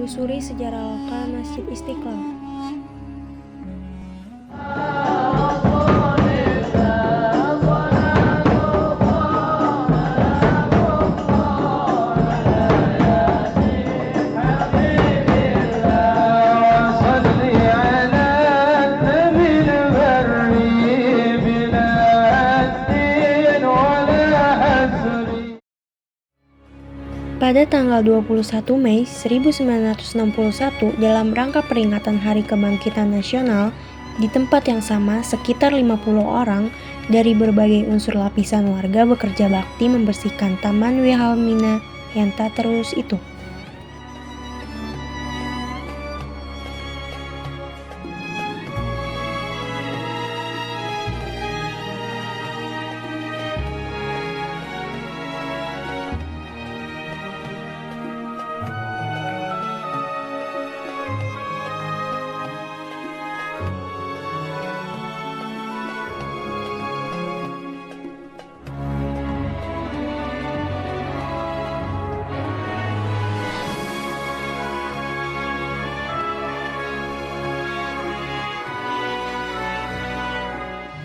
Telusuri sejarah lokal Masjid Istiqlal. Pada tanggal 21 Mei 1961, dalam rangka peringatan Hari Kebangkitan Nasional, di tempat yang sama sekitar 50 orang dari berbagai unsur lapisan warga bekerja bakti membersihkan Taman Wilhelmina yang tak terurus itu.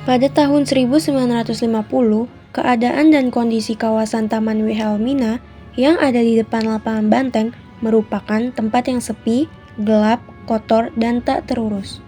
Pada tahun 1950, keadaan dan kondisi kawasan Taman Wilhelmina yang ada di depan lapangan banteng merupakan tempat yang sepi, gelap, kotor, dan tak terurus.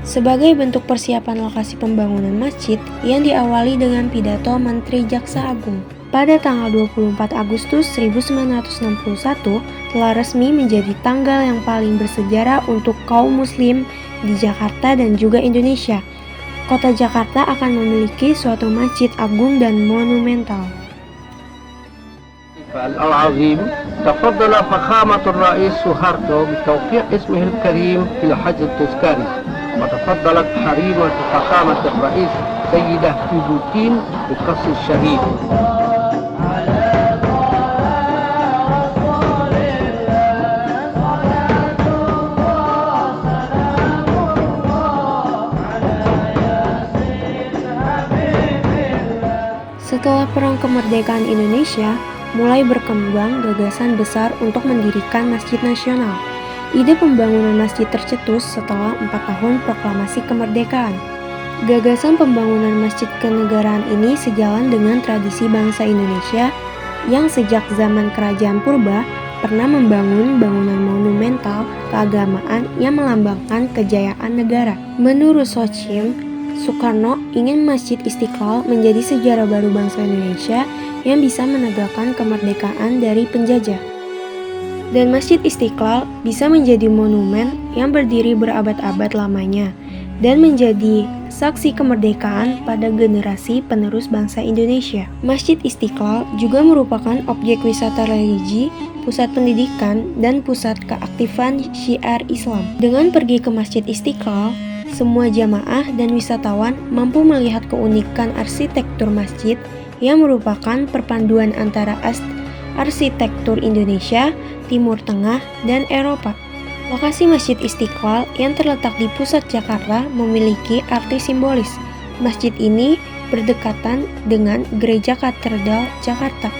Sebagai bentuk persiapan lokasi pembangunan masjid yang diawali dengan pidato Menteri Jaksa Agung. Pada tanggal 24 Agustus 1961 telah resmi menjadi tanggal yang paling bersejarah untuk kaum muslim di Jakarta dan juga Indonesia. Kota Jakarta akan memiliki suatu masjid agung dan monumental. العظيم تفضل فخامة الرئيس سوهارتو بتوقيع اسمه الكريم في الحج التذكاري وتفضلت حريمة فخامة الرئيس سيدة تيبوتين بقصر الشهيد. Setelah Perang Kemerdekaan Indonesia, mulai berkembang gagasan besar untuk mendirikan Masjid Nasional. Ide pembangunan masjid tercetus setelah 4 tahun proklamasi kemerdekaan. Gagasan pembangunan masjid kenegaraan ini sejalan dengan tradisi bangsa Indonesia yang sejak zaman Kerajaan Purba pernah membangun bangunan monumental keagamaan yang melambangkan kejayaan negara. Menurut Sochim, Soekarno ingin Masjid Istiqlal menjadi sejarah baru bangsa Indonesia yang bisa menegakkan kemerdekaan dari penjajah. Dan Masjid Istiqlal bisa menjadi monumen yang berdiri berabad-abad lamanya dan menjadi saksi kemerdekaan pada generasi penerus bangsa Indonesia. Masjid Istiqlal juga merupakan objek wisata religi, pusat pendidikan, dan pusat keaktifan syiar Islam. Dengan pergi ke Masjid Istiqlal, semua jamaah dan wisatawan mampu melihat keunikan arsitektur masjid yang merupakan perpaduan antara arsitektur Indonesia, Timur Tengah, dan Eropa. Lokasi Masjid Istiqlal yang terletak di pusat Jakarta memiliki arti simbolis. Masjid ini berdekatan dengan Gereja Katedral Jakarta.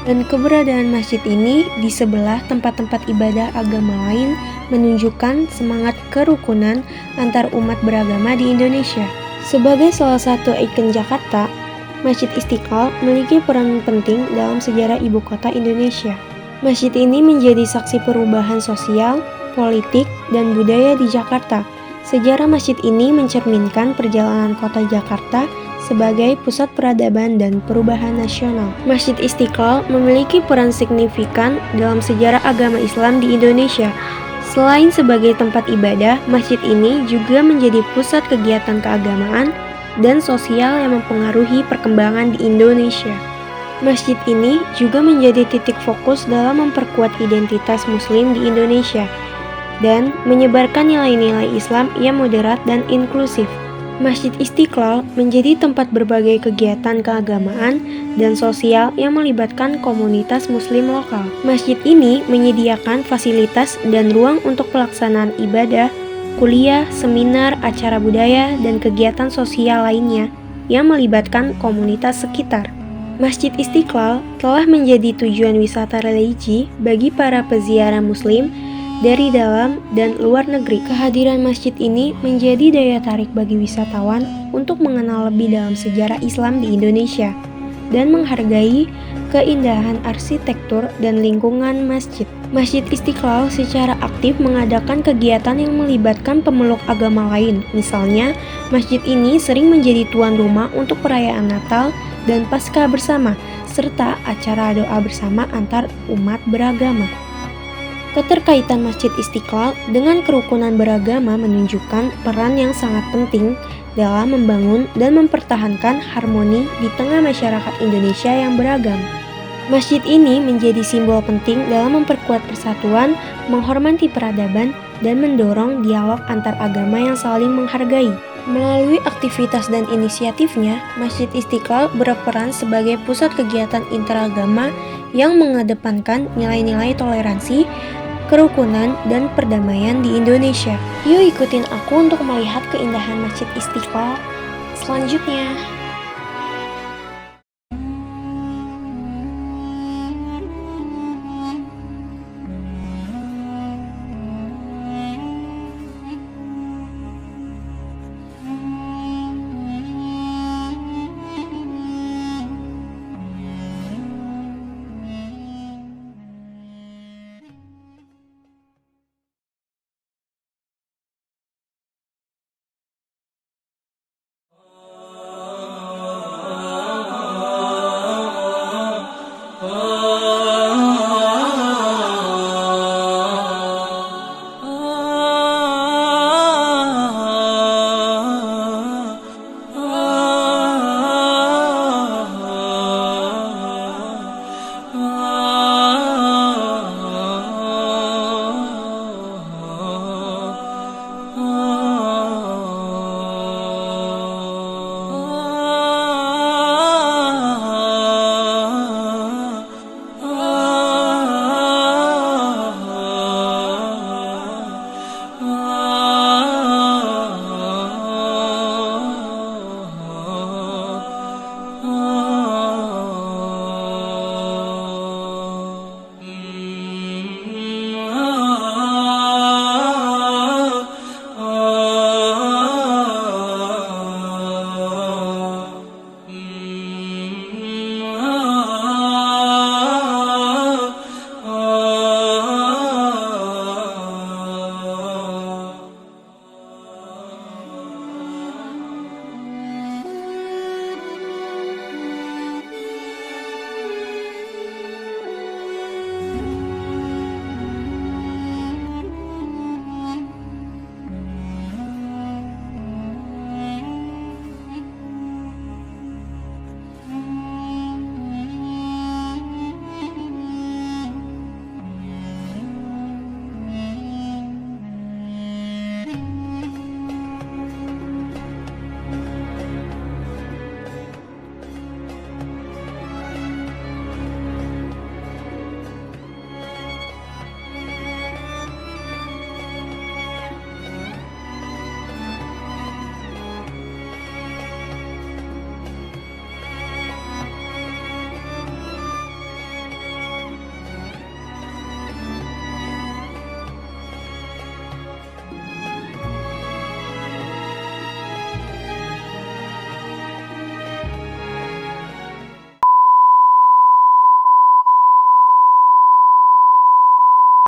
Dan keberadaan masjid ini di sebelah tempat-tempat ibadah agama lain menunjukkan semangat kerukunan antar umat beragama di Indonesia. Sebagai salah satu ikon Jakarta, Masjid Istiqlal memiliki peran penting dalam sejarah ibu kota Indonesia. Masjid ini menjadi saksi perubahan sosial, politik, dan budaya di Jakarta. Sejarah masjid ini mencerminkan perjalanan kota Jakarta sebagai pusat peradaban dan perubahan nasional. Masjid Istiqlal memiliki peran signifikan dalam sejarah agama Islam di Indonesia. Selain sebagai tempat ibadah, masjid ini juga menjadi pusat kegiatan keagamaan, dan sosial yang mempengaruhi perkembangan di Indonesia. Masjid ini juga menjadi titik fokus dalam memperkuat identitas Muslim di Indonesia dan menyebarkan nilai-nilai Islam yang moderat dan inklusif. Masjid Istiqlal menjadi tempat berbagai kegiatan keagamaan dan sosial yang melibatkan komunitas Muslim lokal. Masjid ini menyediakan fasilitas dan ruang untuk pelaksanaan ibadah, kuliah, seminar, acara budaya, dan kegiatan sosial lainnya yang melibatkan komunitas sekitar. Masjid Istiqlal telah menjadi tujuan wisata religi bagi para peziarah Muslim dari dalam dan luar negeri. Kehadiran masjid ini menjadi daya tarik bagi wisatawan untuk mengenal lebih dalam sejarah Islam di Indonesia dan menghargai keindahan arsitektur dan lingkungan masjid. Masjid Istiqlal secara aktif mengadakan kegiatan yang melibatkan pemeluk agama lain. Misalnya, masjid ini sering menjadi tuan rumah untuk perayaan Natal dan Paskah bersama, serta acara doa bersama antar umat beragama. Keterkaitan Masjid Istiqlal dengan kerukunan beragama menunjukkan peran yang sangat penting dalam membangun dan mempertahankan harmoni di tengah masyarakat Indonesia yang beragam. Masjid ini menjadi simbol penting dalam memperkuat persatuan, menghormati peradaban, dan mendorong dialog antar agama yang saling menghargai. Melalui aktivitas dan inisiatifnya, Masjid Istiqlal berperan sebagai pusat kegiatan interagama yang mengedepankan nilai-nilai toleransi, kerukunan, dan perdamaian di Indonesia. Yuk ikutin aku untuk melihat keindahan Masjid Istiqlal selanjutnya.